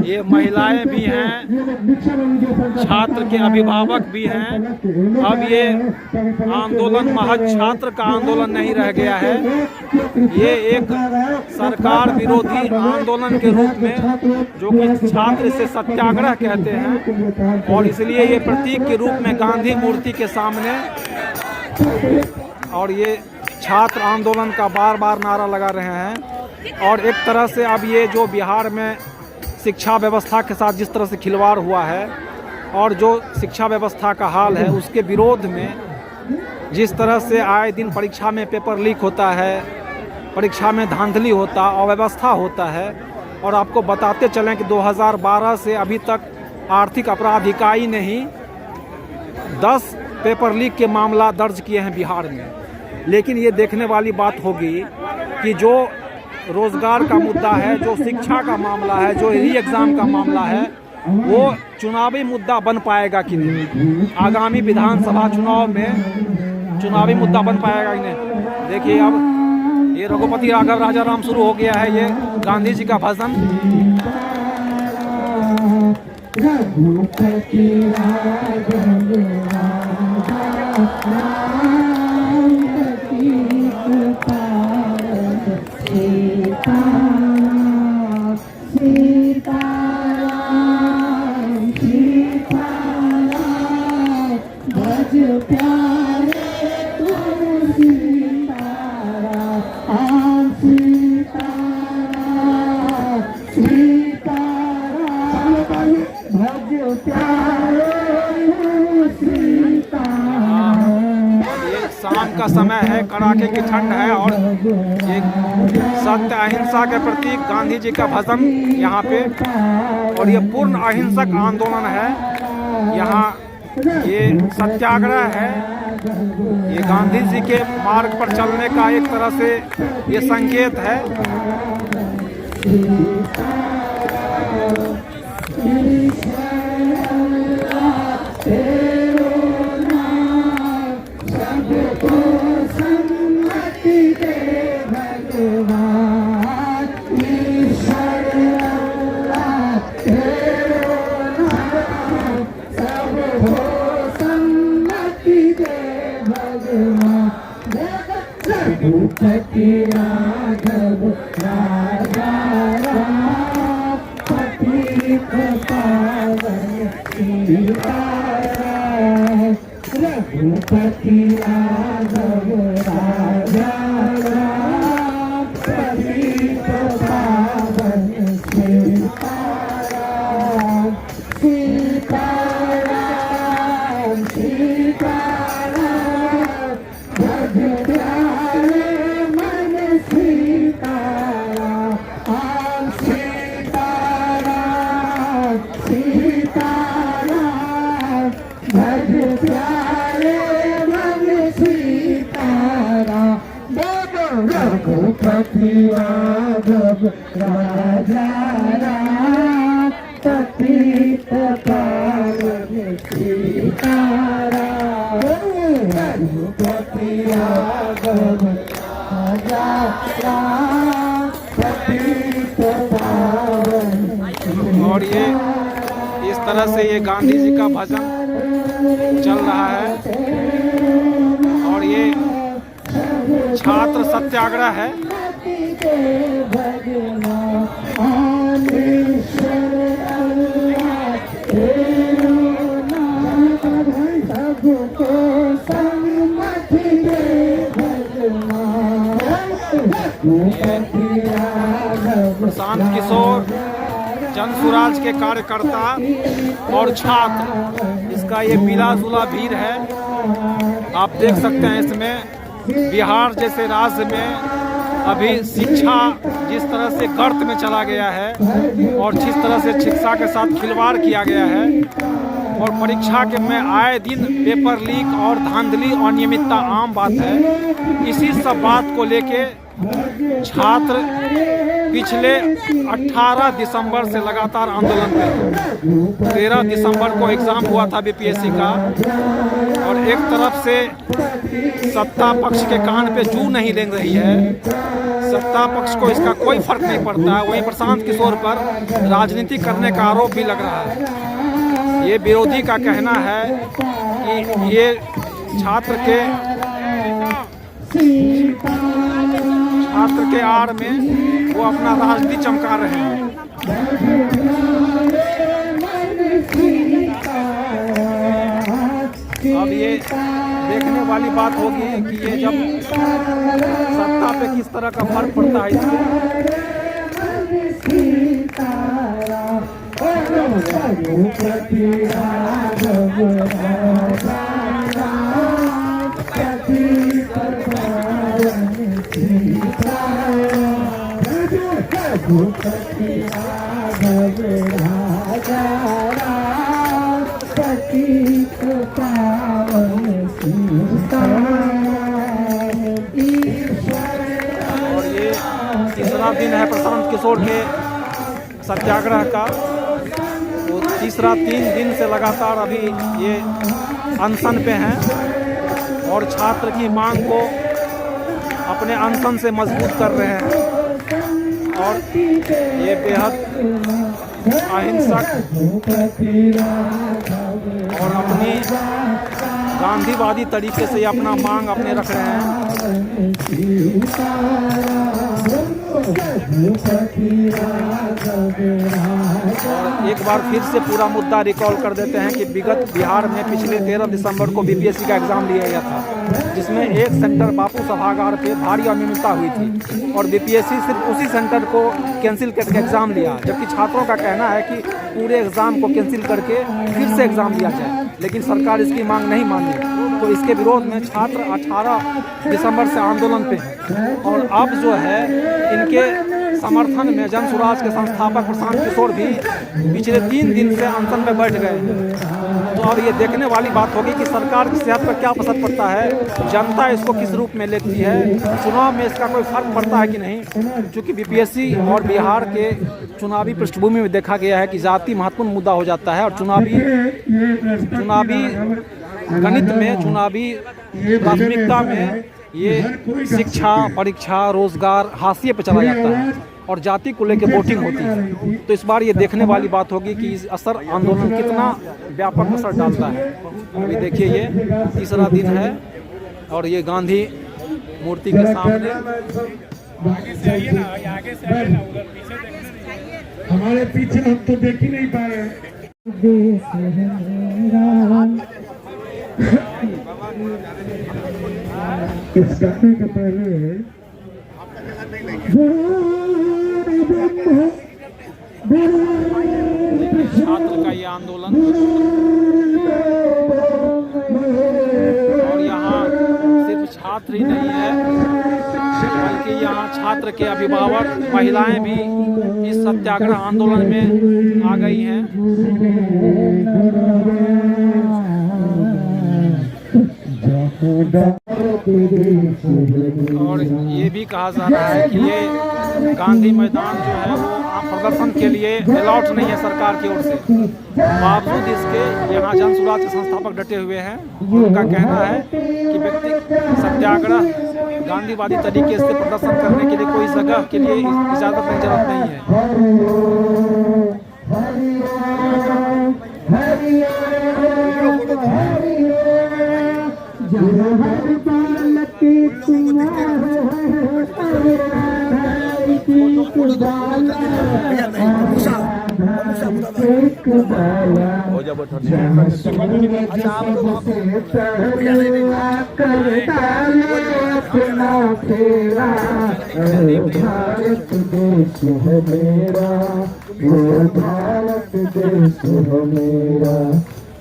ये महिलाएं भी हैं, छात्र के अभिभावक भी हैं। अब ये आंदोलन महज छात्र का आंदोलन नहीं रह गया है, ये एक सरकार विरोधी आंदोलन के रूप में, जो कि छात्र इसे सत्याग्रह कहते हैं, और इसलिए ये प्रतीक के रूप में गांधी मूर्ति के सामने और ये छात्र आंदोलन का बार बार नारा लगा रहे हैं। और एक तरह से अब ये जो बिहार में शिक्षा व्यवस्था के साथ जिस तरह से खिलवाड़ हुआ है और जो शिक्षा व्यवस्था का हाल है, उसके विरोध में जिस तरह से आए दिन परीक्षा में पेपर लीक होता है, परीक्षा में धांधली होता, अव्यवस्था होता है। और आपको बताते चलें कि 2012 से अभी तक आर्थिक अपराध इकाई ने ही 10 पेपर लीक के मामला दर्ज किए हैं बिहार में। लेकिन ये देखने वाली बात होगी कि जो रोज़गार का मुद्दा है, जो शिक्षा का मामला है, जो री एग्ज़ाम का मामला है, वो चुनावी मुद्दा बन पाएगा कि नहीं। आगामी विधानसभा चुनाव में चुनावी मुद्दा बन पाएगा कि नहीं। देखिए अब ये रघुपति राघव राजा राम शुरू हो गया है, ये गांधी जी का भजन। शाम का समय है, कड़ाके की ठंड है और एक सत्य अहिंसा के प्रतीक गांधी जी का भजन यहाँ पे, और ये पूर्ण अहिंसक आंदोलन है। यहाँ ये सत्याग्रह है, ये गांधी जी के मार्ग पर चलने का एक तरह से ये संकेत है। और ये इस तरह से ये गांधी जी का भजन चल रहा है और ये छात्र सत्याग्रह है। प्रशांत किशोर जन स्वराज के कार्यकर्ता और छात्र, इसका ये मिला जुला भीड़ है। आप देख सकते हैं इसमें बिहार जैसे राज्य में अभी शिक्षा जिस तरह से गर्त में चला गया है और जिस तरह से शिक्षा के साथ खिलवाड़ किया गया है और परीक्षा के में आए दिन पेपर लीक और धांधली अनियमितता आम बात है। इसी सब बात को लेके छात्र पिछले 18 दिसंबर से लगातार आंदोलन पे 13 दिसंबर को एग्ज़ाम हुआ था बीपीएससी का, और एक तरफ से सत्ता पक्ष के कान पे जू नहीं ले रही है, सत्ता पक्ष को इसका कोई फर्क नहीं पड़ता है। वहीं प्रशांत किशोर पर राजनीति करने का आरोप भी लग रहा है। ये विरोधी का कहना है कि ये छात्र के आड़ में वो अपना राजनीति चमका रहे हैं। अब ये देखने वाली बात होगी कि ये जब सत्ता पे किस तरह का फर्क पड़ता है और ये तीसरा दिन है प्रशांत किशोर के सत्याग्रह का। वो तीसरा 3 दिन से लगातार अभी ये अनशन पे हैं और छात्र की मांग को अपने अनशन से मजबूत कर रहे हैं और ये बेहद अहिंसक और अपनी गांधीवादी तरीके से अपना मांग अपने रख रहे हैं। और एक बार फिर से पूरा मुद्दा रिकॉल कर देते हैं कि विगत बिहार में पिछले 13 दिसंबर को बीपीएससी का एग्ज़ाम लिया गया था, जिसमें एक सेंटर बापू सभागार पे भारी अनियमितता हुई थी और बीपीएससी सिर्फ उसी सेंटर को कैंसिल करके एग्ज़ाम लिया, जबकि छात्रों का कहना है कि पूरे एग्ज़ाम को कैंसिल करके फिर से एग्ज़ाम लिया जाए, लेकिन सरकार इसकी मांग नहीं मानी। तो इसके विरोध में छात्र 18 दिसंबर से आंदोलन पे हैं और अब जो है इनके समर्थन में जन स्वराज के संस्थापक प्रशांत किशोर भी पिछले 3 दिन से अनशन में बैठ गए हैं। तो अब ये देखने वाली बात होगी कि सरकार की सेहत पर क्या असर पड़ता है, जनता इसको किस रूप में लेती है, चुनाव में इसका कोई फर्क पड़ता है कि नहीं। क्योंकि बीपीएससी और बिहार के चुनावी पृष्ठभूमि में देखा गया है कि जाति महत्वपूर्ण मुद्दा हो जाता है और चुनावी गणित में, चुनावी प्राथमिकता में ये शिक्षा, परीक्षा, रोजगार हाशिए पे चला जाता है और जाति को लेकर वोटिंग होती है। तो इस बार ये देखने वाली बात होगी कि इस असर आंदोलन कितना व्यापक असर डालता है। अभी देखिए ये तीसरा दिन है और ये गांधी मूर्ति के सामने हमारे पीछे हम तो देख ही नहीं पा रहे। इस गाने के पहले छात्र का ये आंदोलन और यहाँ सिर्फ छात्र ही नहीं है बल्कि यहाँ छात्र के अभिभावक, महिलाएं भी इस सत्याग्रह आंदोलन में आ गई हैं। और ये भी कहा जा रहा है कि ये गांधी मैदान जो है वो प्रदर्शन के लिए अलॉट नहीं है सरकार की ओर से। बावजूद इसके यहाँ जन स्वराज के संस्थापक डटे हुए हैं। उनका कहना है कि व्यक्ति सत्याग्रह गांधीवादी तरीके से प्रदर्शन करने के लिए कोई जगह के लिए इजाज़त की जरूरत नहीं है।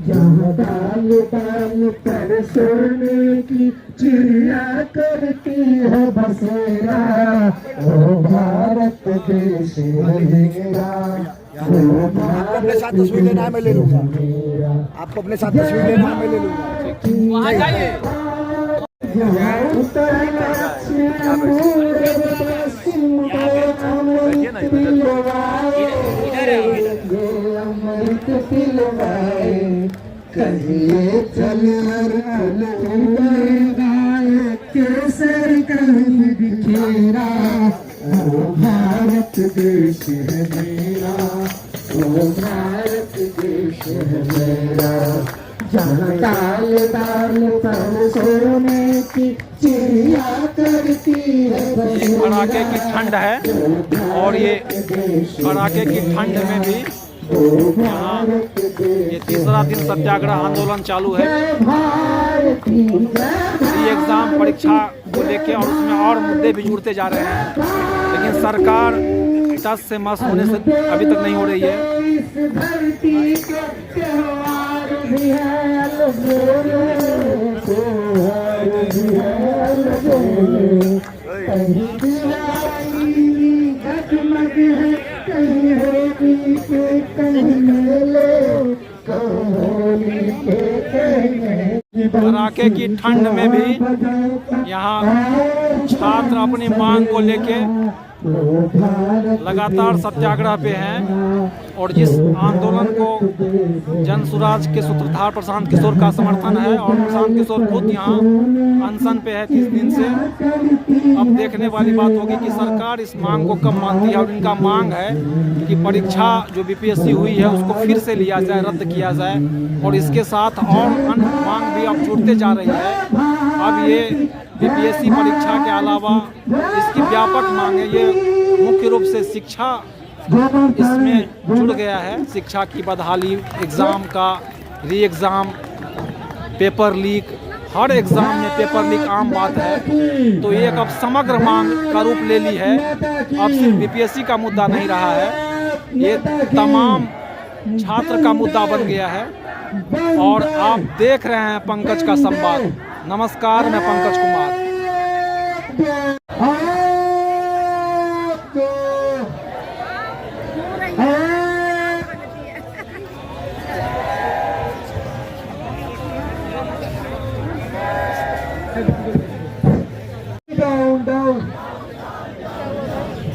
जहाँ डाल डाल पर सोने की चिड़िया करती है बसेरा, ओ भारत देश मेरा। अपने साथ तस्वीर लेना है मैं ले लूंगा, आपको अपने साथ तस्वीर लेना है मैं ले लूंगा। वहाँ जाइए। कहिए चल हर केसर कहीं बिखेरा, ओ भारत देश है मेरा, ओ भारत देश है मेरा। जहाँ डाल डाल पर सोने की चिड़िया करती है बसेरा। कड़ाके की ठंड है और ये कड़ाके की ठंड में भी यहाँ ये तीसरा दिन सत्याग्रह आंदोलन चालू है। एग्जाम परीक्षा को लेके और उसमें और मुद्दे भी जुड़ते जा रहे हैं, लेकिन सरकार टस से मस होने से अभी तक नहीं हो रही है। इस धरती के त्योहार भी है अलगोले, त्योहार भी है अलगोले। कहीं दिवाली जगमग है, कहीं होली के कहीं मेले, होली के कहीं कड़ाके की ठंड में भी यहाँ छात्र अपनी मांग को लेके लगातार सत्याग्रह पे हैं और जिस आंदोलन को जन सुराज के सूत्रधार प्रशांत किशोर का समर्थन है और प्रशांत किशोर खुद यहाँ अनशन पे है 30 दिन से। अब देखने वाली बात होगी कि सरकार इस मांग को कब मानती है और इनका मांग है कि परीक्षा जो बीपीएससी हुई है उसको फिर से लिया जाए, रद्द किया जाए और इसके साथ और अन्य मांग भी अब जुड़ते जा रही है। अब ये बीपीएससी परीक्षा के अलावा इसकी व्यापक मांग है, ये मुख्य रूप से शिक्षा इसमें जुड़ गया है। शिक्षा की बदहाली, एग्ज़ाम का री एग्ज़ाम, पेपर लीक, हर एग्ज़ाम में पेपर लीक आम बात है। तो ये अब समग्र मांग का रूप ले ली है। अब सिर्फ बीपीएससी का मुद्दा नहीं रहा है, ये तमाम छात्र का मुद्दा बन गया है। और आप देख रहे हैं पंकज का संवाद। नमस्कार, मैं Pankaj Kumar. Down, down.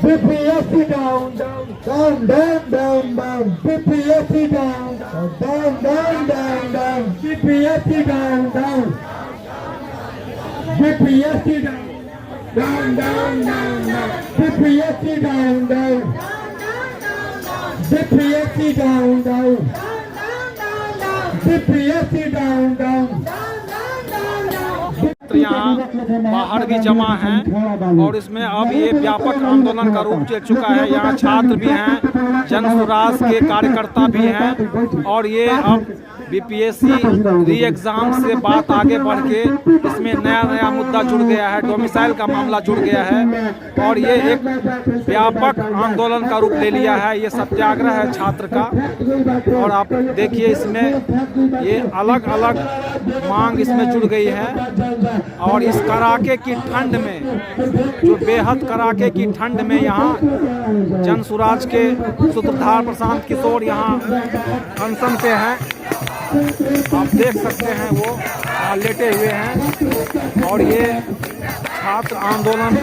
BPSC down, down, down, down, down, down. BPSC down, down, down, down, down. BPSC down, down. BPSC down, down, down, down, down. BPSC down, down. BPSC down, down. BPSC down, down. यहाँ बाहर भी जमा हैं और इसमें अब ये व्यापक आंदोलन का रूप ले चुका है। यहाँ छात्र भी हैं, जन सुराज के कार्यकर्ता भी हैं और ये अब बीपीएससी री एग्ज़ाम से बात आगे बढ़ के इसमें नया मुद्दा जुड़ गया है, डोमिसाइल का मामला जुड़ गया है और ये एक व्यापक आंदोलन का रूप ले लिया है। ये सत्याग्रह है छात्र का और आप देखिए इसमें ये अलग अलग मांग इसमें जुड़ गई है। और इस कड़ाके की ठंड में, जो बेहद कड़ाके की ठंड में, यहाँ जन सुराज के सूत्रधार प्रशांत किशोर यहाँ अनशन पे हैं। आप देख सकते हैं वो लेटे हुए हैं और ये छात्र आंदोलन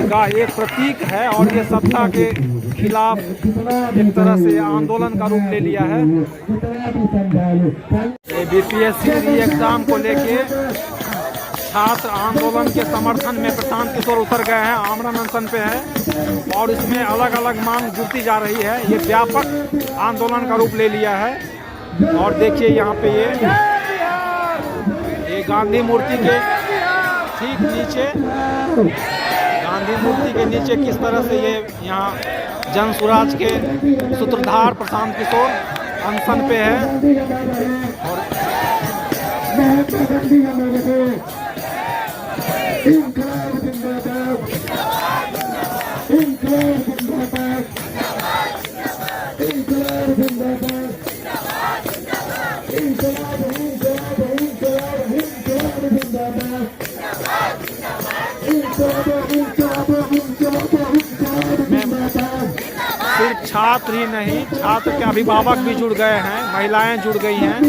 का एक प्रतीक है और ये सत्ता के खिलाफ एक तरह से आंदोलन का रूप ले लिया है। बीपीएससी री एग्ज़ाम को लेके छात्र आंदोलन के समर्थन में प्रशांत किशोर उतर गए हैं, आमरण अनशन पे है और इसमें अलग अलग मांग जुड़ती जा रही है। ये व्यापक आंदोलन का रूप ले लिया है और देखिए यहाँ पे ये गांधी मूर्ति के ठीक नीचे, गांधी मूर्ति के नीचे किस तरह से ये यहाँ जन सुराज के सूत्रधार प्रशांत किशोर अनशन पे है। और सिर्फ छात्र ही नहीं, छात्र के अभिभावक भी जुड़ गए हैं, महिलाएं जुड़ गई हैं।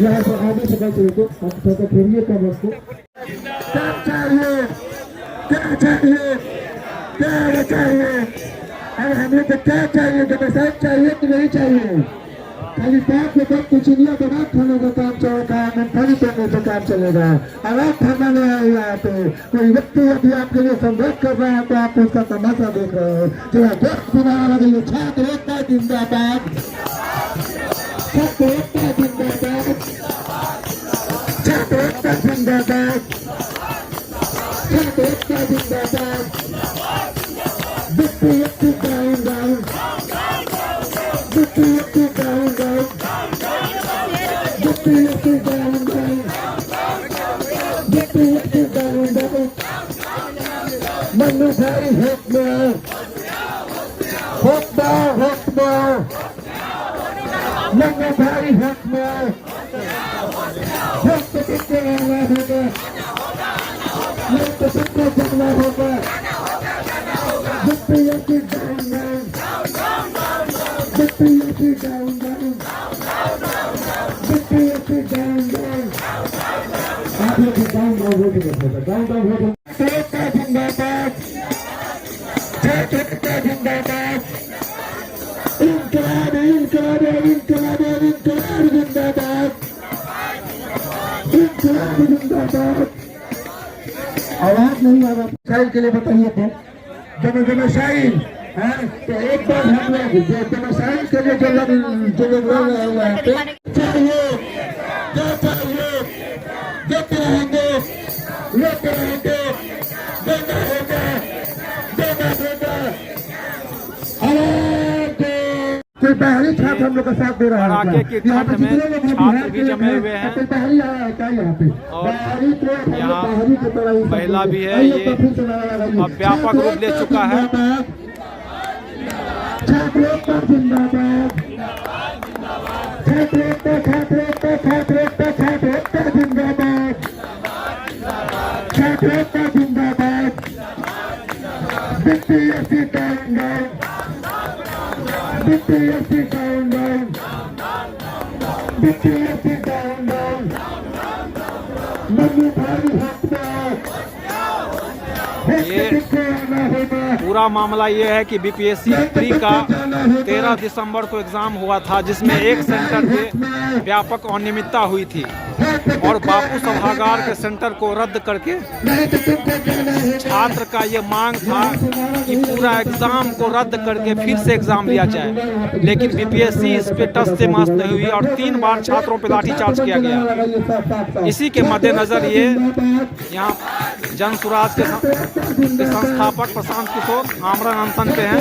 यहाँ से आगे से बैठ रुको, थोड़ा फेरिए कम उसको। क्या चाहिए, क्या चाहिए, क्या चाहिए? अरे हमें तो क्या चाहिए, तो साहब चाहिए कि नहीं चाहिए? खाली बात में बात कुछ नहीं, तो रात खाने का काम चलेगा, मूंगफली तोड़ने का काम चलेगा। रात खाना नहीं है यहाँ पे कोई व्यक्ति यदि आपके लिए संघर्ष कर रहा है तो आप उसका तमाशा देख रहे हो। जो देश बना रहे छात्र एकता जिंदाबाद, छात्र एकता जिंदाबाद, छात्र एकता जिंदाबाद, छात्र एकता जिंदाबाद। BPSC down down, BPSC down down, BPSC down down, BPSC down down. Manu भाई हुक्म, हुक्म, हुक्म, मनु भाई हुक्म, हुक्म कितने आना होगा, हुक्म कितने करना होगा। BPSC down down, BPSC down down, BPSC down down. आप लोग डाउन डाउन हो गए, डाउन डाउन हो गए। छात्र जिंदाबाद, छात्र जिंदाबाद, इनकलाब इनकलाब इनकलाब इनकलाब जिंदाबाद, इनकलाब जिंदाबाद। आवाज नहीं आ रहा, साइड के लिए बताइए थे जनशाइन है तो एक बार हम लोग जनशाइन के लिए जो लोग हुआ है चाहिए, जो चाहिए देते रहेंगे, लेते रहेंगे, देना होगा, देना होगा। कोई बाहरी छात्र हम लोग का साथ दे रहा है, आगे की ठंड में छात्र भी जमे हुए हैं। कोई बाहरी आया है क्या यहाँ पे? बाहरी तो यहाँ बाहरी की तरह महिला भी है, ये अब व्यापक रूप ले चुका है। छात्रों जिंदाबाद, छात्रों छात्रों छात्रों छात्रों जिंदाबाद, छात्रों जिंदाबाद। BPSC down down, BPSC down down, BPSC down down. Manu भाई ये पूरा मामला ये है कि बीपीएससी प्री का 13 दिसंबर को एग्जाम हुआ था, जिसमें एक सेंटर पे व्यापक अनियमितता हुई थी और बापू सभागार के सेंटर को रद्द करके छात्र का ये मांग था कि पूरा एग्जाम को रद्द करके फिर से एग्जाम लिया जाए, लेकिन बीपीएससी इस पे टस से मस नहीं हुई और 3 बार छात्रों पर लाठीचार्ज किया गया। इसी के मद्देनजर ये यहाँ जन सुराज के संस्थापक प्रशांत किशोर आमरण अनशन पे हैं।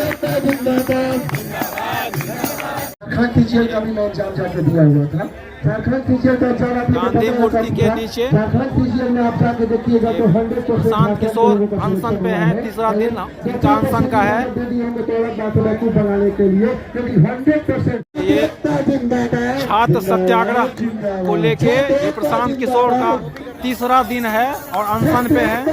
झारखंड टीचर का भी मैं एग्जाम जाके दिया हुआ था। झारखंड टीचर का एग्जाम गांधी मूर्ति के नीचे झारखंड टीचर में आप जाके देखिएगा तो 100% प्रशांत किशोर अनशन पे हैं। तीसरा दिन इनका अनशन का है। बनाने के लिए 100% ये छात्र सत्याग्रह को लेके ये प्रशांत किशोर का तीसरा दिन है और अनशन पे है।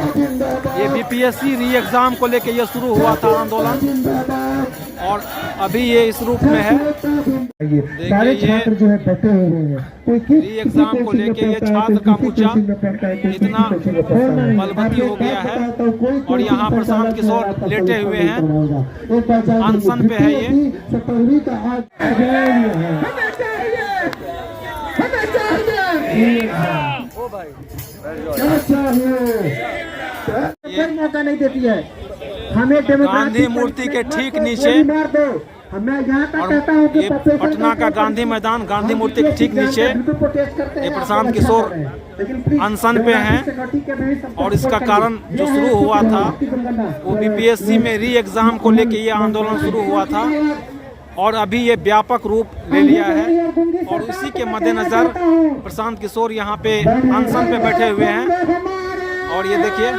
ये बीपीएससी री एग्जाम को लेके ये शुरू हुआ था आंदोलन और अभी ये इस रूप में है। सारे छात्र जो है बटे हुए हैं, री एग्जाम को लेके ये छात्र का मुद्दा इतना बलवती हो गया है और यहाँ प्रशांत किशोर लेटे हुए हैं, अनशन पे है ये। 17वीं का आज क्या चाहिए, कोई मौका नहीं देती है हमें। गांधी मूर्ति के ठीक नीचे मैं यहाँ तक और कहता हूँ कि ये पटना का गांधी मैदान, गांधी मूर्ति के ठीक नीचे ये प्रशांत किशोर अनशन पे हैं और इसका कारण जो शुरू हुआ था वो बीपीएससी में री एग्जाम को लेके ये आंदोलन शुरू हुआ था और अभी ये व्यापक रूप ले लिया है और इसी के मद्देनजर प्रशांत किशोर यहाँ पे अनशन पे बैठे हुए हैं। और ये देखिए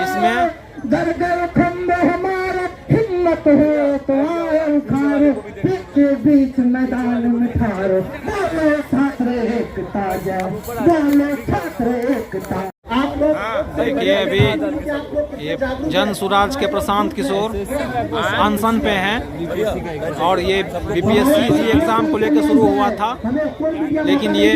इसमें हिम्मत हो तो के बीच मैदान में ठारो, बोलो छात्र एकता जाओ, बोलो छात्र एकता। आप लोग देखिए अभी ये जन स्वराज के प्रशांत किशोर अनशन पे हैं और ये बीपीएससी एग्ज़ाम को लेकर शुरू हुआ था, लेकिन ये